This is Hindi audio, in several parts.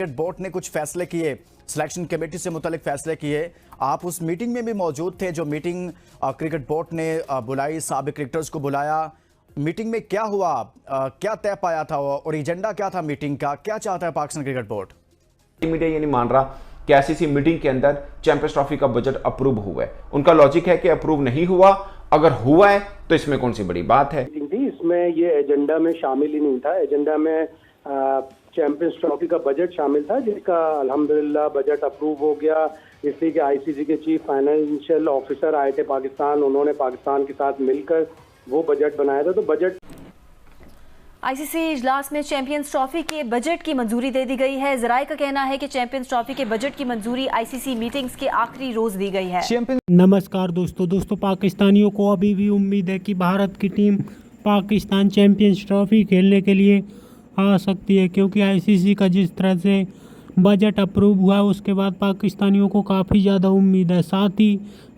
क्रिकेट बोर्ड ने कुछ फैसले किए, सिलेक्शन कमेटी से मुतालिक फैसले किए। आप उस मीटिंग में भी मौजूद थे जो मीटिंग क्रिकेट बोर्ड ने बुलाई, साबिक क्रिकेटर्स को बुलाया। मीटिंग में क्या हुआ, क्या तय पाया था और एजेंडा क्या था मीटिंग का? क्या चाहता है पाकिस्तान क्रिकेट बोर्ड? मीडिया ये नहीं मान रहा कि आईसीसी मीटिंग के अंदर चैंपियंस ट्रॉफी का बजट अप्रूव हुआ है। उनका लॉजिक है कि अप्रूव नहीं हुआ, अगर हुआ है तो इसमें कौन सी बड़ी बात है। इसमें ये एजेंडा में शामिल ही नहीं था। एजेंडा में चैंपियंस ट्रॉफी का बजट शामिल था, जिसका अल्हम्दुलिल्लाह बजट अप्रूव हो गया, इसलिए कि आईसीसी के चीफ फाइनेंशियल ऑफिसर आए थे पाकिस्तान, उन्होंने पाकिस्तान के साथ मिलकर वो बजट बनाया था। तो बजट आईसीसी इजलास में चैंपियंस ट्रॉफी के बजट की मंजूरी दे दी गई है। जराए का कहना है कि चैंपियंस ट्रॉफी के बजट की मंजूरी आईसीसी मीटिंग्स के आखिरी रोज दी गई है। नमस्कार दोस्तों, पाकिस्तानियों को अभी भी उम्मीद है कि भारत की टीम पाकिस्तान चैंपियंस ट्रॉफी खेलने के लिए आ सकती है, क्योंकि आईसीसी का जिस तरह से बजट अप्रूव हुआ है उसके बाद पाकिस्तानियों को काफ़ी ज़्यादा उम्मीद है। साथ ही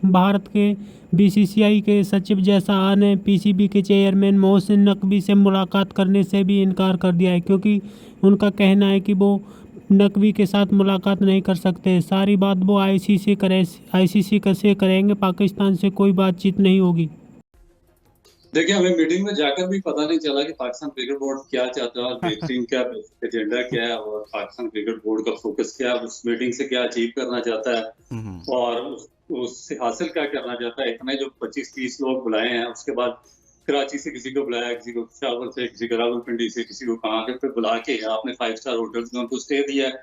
भारत के बीसीसीआई के सचिव जैसा ने पीसीबी के चेयरमैन मोहसिन नकवी से मुलाकात करने से भी इनकार कर दिया है, क्योंकि उनका कहना है कि वो नकवी के साथ मुलाकात नहीं कर सकते। सारी बात वो आईसीसी से करेंगे, पाकिस्तान से कोई बातचीत नहीं होगी। देखिए, हमें मीटिंग में जाकर भी पता नहीं चला कि पाकिस्तान क्रिकेट बोर्ड क्या चाहता है और मीटिंग का एजेंडा क्या है और पाकिस्तान क्रिकेट बोर्ड का फोकस क्या है, उस मीटिंग से क्या अचीव करना चाहता है और उससे हासिल क्या करना चाहता है। इतने जो 25-30 लोग बुलाए हैं, उसके बाद कराची से किसी को बुलाया, किसी को पेशावर से, किसी को रावलपिंडी से, किसी को कहाँ के, फिर बुला के आपने 5 स्टार होटल्स में उनको स्टे दिया है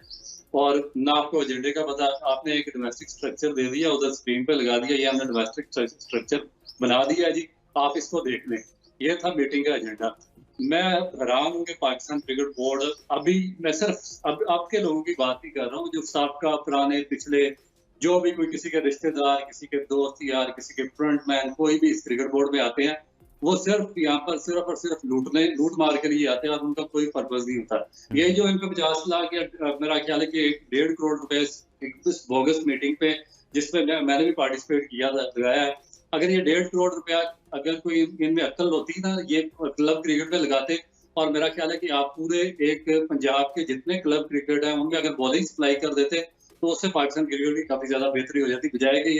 और ना आपको एजेंडे का पता। आपने एक डोमेस्टिक स्ट्रक्चर दे दिया, उधर स्क्रीन पे लगा दिया, ये हमने डोमेस्टिक स्ट्रक्चर बना दिया जी, आप इसको देख लें। ये था मीटिंग का एजेंडा। मैं हैरान हूँ कि पाकिस्तान क्रिकेट बोर्ड अभी, मैं सिर्फ अब आपके लोगों की बात ही कर रहा हूँ, जो साबका पुराने पिछले जो भी कोई किसी के रिश्तेदार, किसी के दोस्त यार, किसी के फ्रंटमैन, कोई भी इस क्रिकेट बोर्ड में आते हैं, वो सिर्फ यहाँ पर सिर्फ और सिर्फ लूट मार के लिए आते हैं और उनका कोई पर्पज नहीं होता। ये जो इनको 50 लाख या मेरा ख्याल है कि 1.5 करोड़ रुपए इस बोगस मीटिंग पे, जिसमें मैंने भी पार्टिसिपेट किया था, लगाया है। अगर ये 1.5 करोड़ रुपया अगर कोई इनमें अक्ल होती ना, ये क्लब क्रिकेट में लगाते, और मेरा ख्याल है कि आप पूरे एक पंजाब के जितने क्लब क्रिकेट है उनमें अगर बॉलिंग सप्लाई कर देते तो उससे पाकिस्तान क्रिकेट की काफी ज्यादा बेहतरी हो जाती, बजाय कि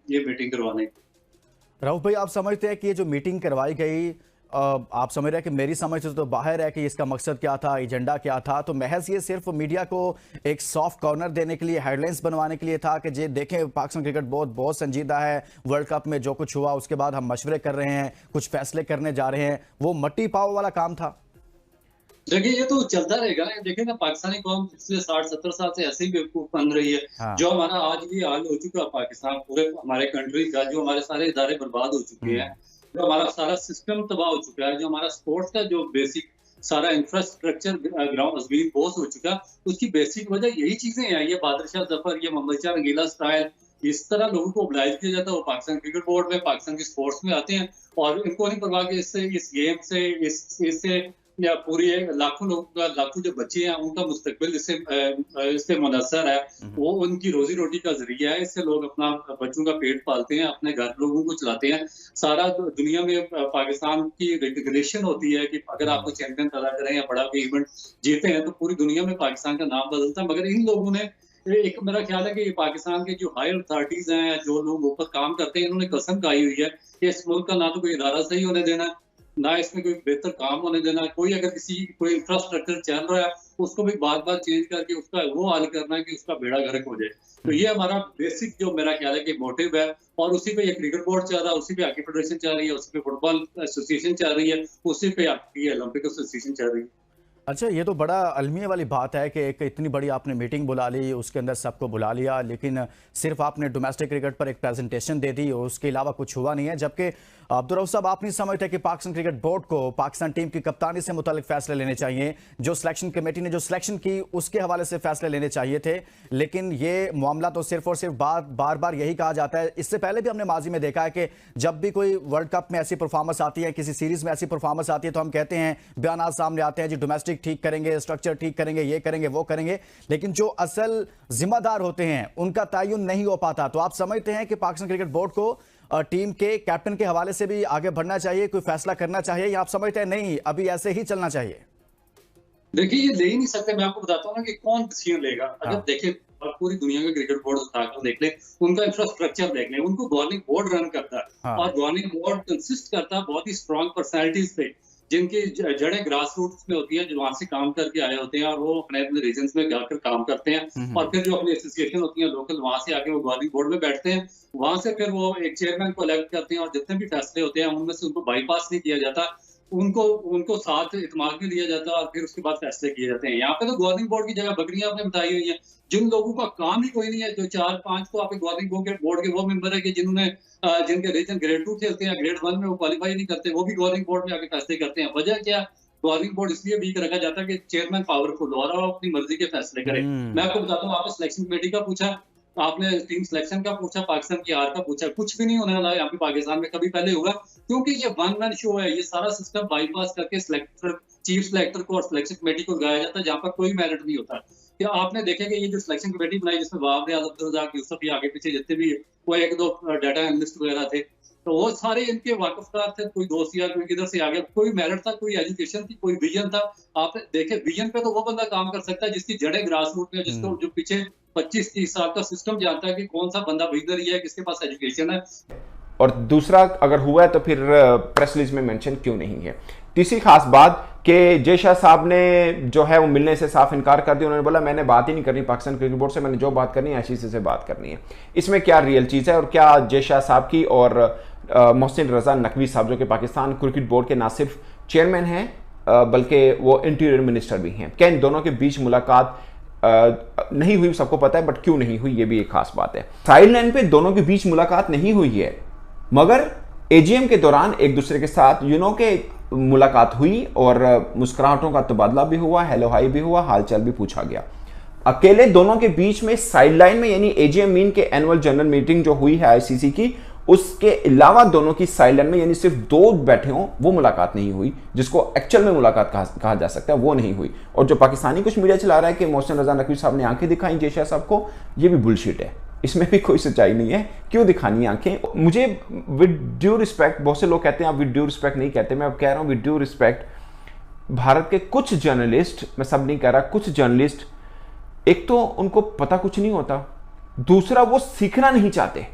ये मीटिंग करवाने। राउफ भाई, आप समझते हैं कि ये जो मीटिंग करवाई गई, आप समझ रहे हैं कि मेरी समझ से तो बाहर है कि इसका मकसद क्या था, एजेंडा क्या था? तो महज ये सिर्फ मीडिया को एक सॉफ्ट कॉर्नर देने के लिए, हेडलाइंस बनवाने के लिए था कि जे देखें पाकिस्तान क्रिकेट बोर्ड बहुत संजीदा है, वर्ल्ड कप में जो कुछ हुआ उसके बाद हम मशवरे कर रहे हैं, कुछ फैसले करने जा रहे हैं, वो मट्टी पाव वाला काम था? देखिए, ये तो चलता रहेगा। देखिए ना, पाकिस्तानी कौम पिछले 60-70 साल से ऐसे ही बेवकूफ बन रही है। हाँ। जो हमारा आज भी हाल हो चुका है पाकिस्तान, पूरे हमारे कंट्री का, जो हमारे सारे इदारे बर्बाद हो चुके हैं, जो हमारा सारा सिस्टम तबाह हो चुका है, जो हमारा स्पोर्ट्स का जो बेसिक सारा इंफ्रास्ट्रक्चर ग्राउंड अजमीन बोस हो चुका, उसकी बेसिक वजह यही चीजें हैं। ये बादशाह जफर, ये मोहम्मद शाह रंगीला स्टाइल, इस तरह लोगों को ऑब्लाइज किया जाता है। वो पाकिस्तान क्रिकेट बोर्ड में, पाकिस्तान की स्पोर्ट्स में आते हैं और इनको नहीं परवाह कि इससे, इस गेम से, इससे या पूरी लाखों लोगों का, लाखों जो बच्चे हैं उनका मुस्तकबिल इससे मुनस्सर है, वो उनकी रोजी रोटी का जरिया है। इससे लोग अपना बच्चों का पेट पालते हैं, अपने घर लोगों को चलाते हैं। सारा दुनिया में पाकिस्तान की रिकग्निशन होती है कि अगर आपको चैंपियन पैदा करें या बड़ा कोई इवेंट जीते हैं तो पूरी दुनिया में पाकिस्तान का नाम बदलता है। मगर इन लोगों ने, एक मेरा ख्याल है कि पाकिस्तान के जो हायर अथॉरिटीज हैं, जो लोग ऊपर काम करते हैं, इन्होंने कसम खाई हुई है कि इस मुल्क का ना तो कोई इदारा सही होने देना, ना इसमें कोई बेहतर काम होने देना। कोई अगर कोई इंफ्रास्ट्रक्चर चल रहा है उसको भी बार चेंज करके उसका वो हाल करना है कि उसका बेड़ा गर्क हो जाए। तो ये हमारा बेसिक जो मेरा ख्याल है कि मोटिव है, और उसी पे ये क्रिकेट बोर्ड चल रहा है, उसी पे हॉकी फेडरेशन चल रही है, उसी पे फुटबॉल एसोसिएशन चल रही है, उसी पे आपकी ओलंपिक एसोसिएशन चल रही है। अच्छा, ये तो बड़ा अलमिया वाली बात है कि एक इतनी बड़ी आपने मीटिंग बुला ली, उसके अंदर सबको बुला लिया, लेकिन सिर्फ आपने डोमेस्टिक क्रिकेट पर एक प्रेजेंटेशन दे दी और उसके अलावा कुछ हुआ नहीं है। जबकि अब्दुर्रऊफ साहब, आप नहीं समझते कि पाकिस्तान क्रिकेट बोर्ड को पाकिस्तान टीम की कप्तानी से मुतालिक फैसले लेने चाहिए? जो सिलेक्शन कमेटी ने जो सिलेक्शन की उसके हवाले से फैसले लेने चाहिए थे, लेकिन ये मामला तो सिर्फ और सिर्फ बार बार यही कहा जाता है। इससे पहले भी हमने माजी में देखा है कि जब भी कोई वर्ल्ड कप में ऐसी परफॉर्मेंस आती है, किसी सीरीज में ऐसी परफॉर्मेंस आती है, तो हम कहते हैं, बयान सामने आते हैं, जी डोमेस्टिक ठीक करेंगे, स्ट्रक्चर ठीक करेंगे, ये करेंगे, वो करेंगे, लेकिन जो असल जिम्मेदार होते हैं उनका तयन नहीं हो पाता। तो आप समझते हैं कि पाकिस्तान क्रिकेट बोर्ड को टीम के कैप्टन के हवाले से भी आगे बढ़ना चाहिए, कोई फैसला करना चाहिए, या आप समझते हैं नहीं, अभी ऐसे ही चलना चाहिए? देखिए ये ले ही नहीं सकते। मैं आपको बताता हूँ ना कि कौन डिसीजन लेगा। अगर हाँ। देखिए आप पूरी दुनिया के क्रिकेट बोर्ड उठाकर देख लें, उनका इंफ्रास्ट्रक्चर देख लें, उनको गवर्निंग बोर्ड रन करता है हाँ। और गवर्निंग बोर्ड कंसिस्ट करता है बहुत ही स्ट्रॉन्ग पर्सनैलिटीज पे, जिनकी जड़ें ग्रास रूट्स में होती है, जो वहां से काम करके आए होते हैं और वो अपने अपने रीजन में जाकर काम करते हैं और फिर जो अपनी एसोसिएशन होती है लोकल, वहां से आके वो गवर्निंग बोर्ड में बैठते हैं। वहां से फिर वो एक चेयरमैन को इलेक्ट करते हैं और जितने भी फैसले होते हैं उनमें से उनको बाईपास नहीं किया जाता, उनको साथ इत्मीनान में लिया जाता है और फिर उसके बाद फैसले किए जाते हैं। यहाँ पे तो गवर्निंग बोर्ड की जगह बकरियां आपने बताई हुई हैं। जिन लोगों का काम ही कोई नहीं है, जो 4-5 तो आपके गवर्निंग बोर्ड के वो मेंबर है कि जिन्होंने जिनके रीजन ग्रेड 2 खेलते हैं, ग्रेड 1 में वो क्वालिफाई नहीं करते, वो भी गवर्निंग बोर्ड में आके फैसले करते हैं। वजह क्या? गवर्निंग बोर्ड इसलिए वीक रखा जाता है कि चेयरमैन पावरफुल हो और अपनी मर्जी के फैसले करे। मैं आपको बताता हूँ, आपने सिलेक्शन कमेटी का पूछा, आपने टीम सिलेक्शन का पूछा, पाकिस्तान की हार का पूछा, कुछ भी नहीं होने वाला है यहाँ पे पाकिस्तान में कभी पहले होगा, क्योंकि ये वन मैन शो है। ये सारा सिस्टम बाईपास करके सिलेक्टर, चीफ सिलेक्टर को और सिलेक्शन कमेटी को लगाया जाता है, जहाँ पर कोई मेरिट नहीं होता। क्या आपने देखे कि ये जो सिलेक्शन कमेटी बनाई जिसमें बाबर आजम, अब्दुल रज़ाक, यूसुफ, ये आगे पीछे जितने भी वो 1-2 डाटा एनालिस्ट वगैरह थे, तो वो सारे इनके वाकफदार थे। कोई दोस्त यार कोई किधर से आ गया, कोई मेरिट था, कोई एजुकेशन थी, कोई विजन था। आपने देखे विजन पे तो वो बंदा काम कर सकता है जिसकी जड़ें ग्रास रूट में, जिसको जो पीछे 25-30 साल का सिस्टम जानता है कि कौन सा बंदा विजनरी है, किसके पास एजुकेशन है। और दूसरा, अगर हुआ है तो फिर प्रेस रिलीज में मेंशन क्यों नहीं है। तीसरी खास बात कि जय शाह साहब ने जो है वो मिलने से साफ इनकार कर दिया। उन्होंने बोला मैंने बात ही नहीं करनी पाकिस्तान क्रिकेट बोर्ड से, मैंने जो बात करनी है आईसीसी से बात करनी है। इसमें क्या रियल चीज़ है और क्या जय शाह साहब की और मोहसिन रजा नकवी साहब जो कि पाकिस्तान क्रिकेट बोर्ड के ना सिर्फ चेयरमैन हैं बल्कि वो इंटीरियर मिनिस्टर भी हैं, क्या इन दोनों के बीच मुलाकात नहीं हुई? सबको पता है, बट क्यों नहीं हुई ये भी एक खास बात है। साइड लाइन पे दोनों के बीच मुलाकात नहीं हुई है, मगर एजीएम के दौरान एक दूसरे के साथ के मुलाकात हुई और मुस्कुराहटों का तबादला भी हुआ, हेलो हाई भी हुआ, हालचाल भी पूछा गया। अकेले दोनों के बीच में साइडलाइन में यानी एजीएम मीन के एनुअल जनरल मीटिंग जो हुई है आईसीसी की, उसके अलावा दोनों की साइडलाइन में यानी सिर्फ 2 बैठे हों वो मुलाकात नहीं हुई, जिसको एक्चुअल में मुलाकात कहा जा सकता है, वो नहीं हुई। और जो पाकिस्तानी कुछ मीडिया चला रहा है कि मोहसिन रजा नकवी साहब ने आंखें दिखाई जय शाह साहब को, ये भी बुलशिट है, इसमें भी कोई सच्चाई नहीं है। क्यों दिखानी आंखें? मुझे विद ड्यू रिस्पेक्ट, बहुत से लोग कहते हैं आप विद ड्यू रिस्पेक्ट नहीं कहते, मैं अब कह रहा हूं विद ड्यू रिस्पेक्ट, भारत के कुछ जर्नलिस्ट, मैं सब नहीं कह रहा, कुछ जर्नलिस्ट, एक तो उनको पता कुछ नहीं होता, दूसरा वो सीखना नहीं चाहते।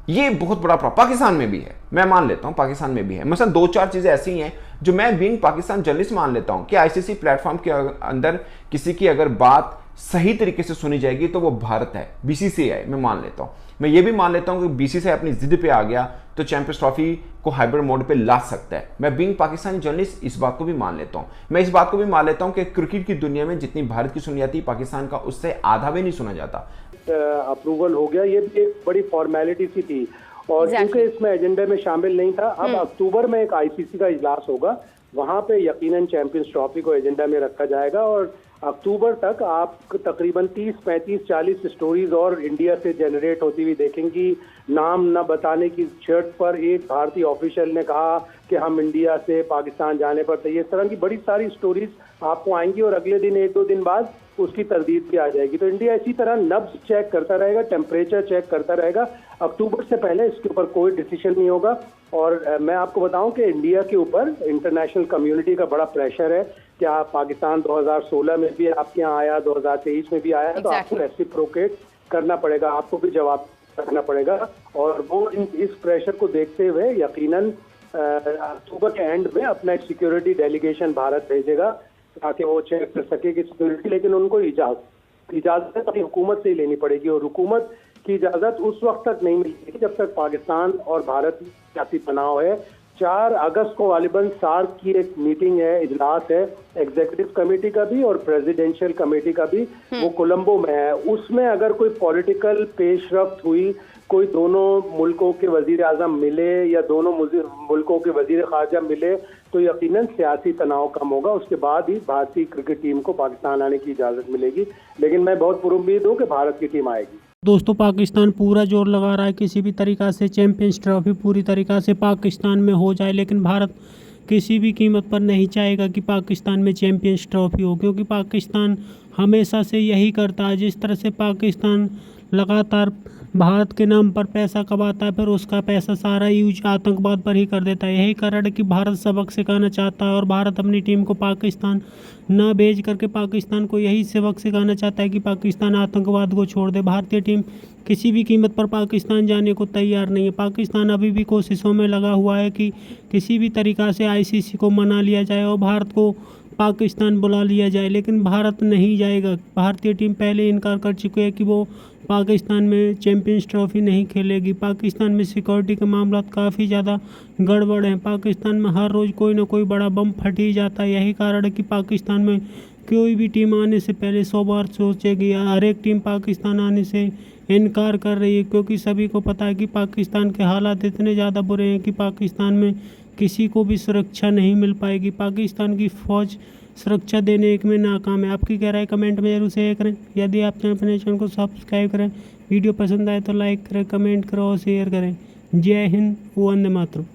ये बहुत बड़ा प्रॉब्लम पाकिस्तान में भी है, मैं मान लेता हूं पाकिस्तान में भी है। मसलन 2-4 चीजें ऐसी हैं जो मैं बीइंग पाकिस्तान जर्नलिस्ट मान लेता हूं कि आईसीसी प्लेटफॉर्म के अंदर किसी की अगर बात सही तरीके से सुनी जाएगी तो वो भारत है, बीसीसीआई, मैं मान लेता हूं। मैं ये भी मान लेता हूं कि बीसीसीआई अपनी जिद पे आ गया तो चैंपियंस ट्रॉफी को हाइब्रिड मोड पे ला सकता है। मैं बीइंग पाकिस्तानी जर्नलिस्ट इस बात को भी मान लेता हूं। मैं इस बात को भी मान लेता हूं कि क्रिकेट की दुनिया में जितनी भारत की सुनी जाती है, पाकिस्तान का उससे आधा भी नहीं सुना जाता। अप्रूवल हो गया, ये भी एक बड़ी फॉर्मेलिटी सी थी और क्योंकि इसमें एजेंडे में शामिल नहीं था। अब अक्टूबर में एक आईसीसी का इजलास होगा, वहां पे यकीनन चैंपियंस ट्रॉफी को एजेंडा में रखा जाएगा और अक्टूबर तक आप तकरीबन 30, 35, 40 स्टोरीज और इंडिया से जनरेट होती हुई देखेंगी। नाम न बताने की शर्त पर एक भारतीय ऑफिशियल ने कहा कि हम इंडिया से पाकिस्तान जाने पर तैयार, इस तरह की बड़ी सारी स्टोरीज आपको आएंगी और अगले दिन 1-2 दिन बाद उसकी तरदीद भी आ जाएगी। तो इंडिया इसी तरह नब्ज चेक करता रहेगा, टेम्परेचर चेक करता रहेगा। अक्टूबर से पहले इसके ऊपर कोई डिसीजन नहीं होगा। और मैं आपको बताऊं कि इंडिया के ऊपर इंटरनेशनल कम्युनिटी का बड़ा प्रेशर है। क्या पाकिस्तान 2016 में भी आपके यहाँ आया, 2023 में भी आया, तो आपको रेसिप्रोकेट करना पड़ेगा, आपको भी जवाब रखना पड़ेगा। और वो इस प्रेशर को देखते हुए यकीनन अक्टूबर के एंड में अपना एक सिक्योरिटी डेलीगेशन भारत भेजेगा ताकि वो चेक कर सके कि सिक्योरिटी, लेकिन उनको इजाजत अपनी हुकूमत से ही लेनी पड़ेगी और हुकूमत की इजाजत उस वक्त तक नहीं मिलेगी जब तक पाकिस्तान और भारत में सियासी तनाव है। 4 अगस्त को गालिबन सार्क की एक मीटिंग है, इजलास है, एग्जीक्यूटिव कमेटी का भी और प्रेसिडेंशियल कमेटी का भी, वो कोलंबो में है। उसमें अगर कोई पॉलिटिकल पेशरफ्त हुई, कोई दोनों मुल्कों के वजीर आजम मिले या दोनों मुल्कों के वजीर खारजा मिले तो यकीनन सियासी तनाव कम होगा। उसके बाद ही भारतीय क्रिकेट टीम को पाकिस्तान आने की इजाज़त मिलेगी। लेकिन मैं बहुत पुरुम्मीद हूँ कि भारत की टीम आएगी। दोस्तों, पाकिस्तान पूरा जोर लगा रहा है किसी भी तरीक़ा से चैंपियंस ट्रॉफी पूरी तरीक़ा से पाकिस्तान में हो जाए, लेकिन भारत किसी भी कीमत पर नहीं चाहेगा कि पाकिस्तान में चैंपियंस ट्रॉफी हो, क्योंकि पाकिस्तान हमेशा से यही करता है। जिस तरह से पाकिस्तान लगातार भारत के नाम पर पैसा कमाता है, फिर उसका पैसा सारा यूज आतंकवाद पर ही कर देता है। यही कारण है कि भारत सबक सिखाना चाहता है और भारत अपनी टीम को पाकिस्तान न भेज करके पाकिस्तान को यही सबक सिखाना चाहता है कि पाकिस्तान आतंकवाद को छोड़ दे। भारतीय टीम किसी भी कीमत पर पाकिस्तान जाने को तैयार नहीं है। पाकिस्तान अभी भी कोशिशों में लगा हुआ है कि किसी भी तरीक़ा से आईसीसी को मना लिया जाए और भारत को पाकिस्तान बुला लिया जाए, लेकिन भारत नहीं जाएगा। भारतीय टीम पहले इनकार कर चुकी है कि वो पाकिस्तान में चैंपियंस ट्रॉफी नहीं खेलेगी। पाकिस्तान में सिक्योरिटी के मामला काफ़ी ज़्यादा गड़बड़ हैं। पाकिस्तान में हर रोज़ कोई ना कोई बड़ा बम फट ही जाता है। यही कारण है कि पाकिस्तान में कोई भी टीम आने से पहले 100 बार सोचेगी। हर एक टीम पाकिस्तान आने से इनकार कर रही है, क्योंकि सभी को पता है कि पाकिस्तान के हालात इतने ज़्यादा बुरे हैं कि पाकिस्तान में किसी को भी सुरक्षा नहीं मिल पाएगी। पाकिस्तान की फ़ौज सुरक्षा देने एक में नाकाम है। आपकी क्या राय कमेंट में जरूर शेयर करें। यदि आप अपने चैनल को सब्सक्राइब करें, वीडियो पसंद आए तो लाइक करें, कमेंट करें और शेयर करें। जय हिंद, वंदे मातरम।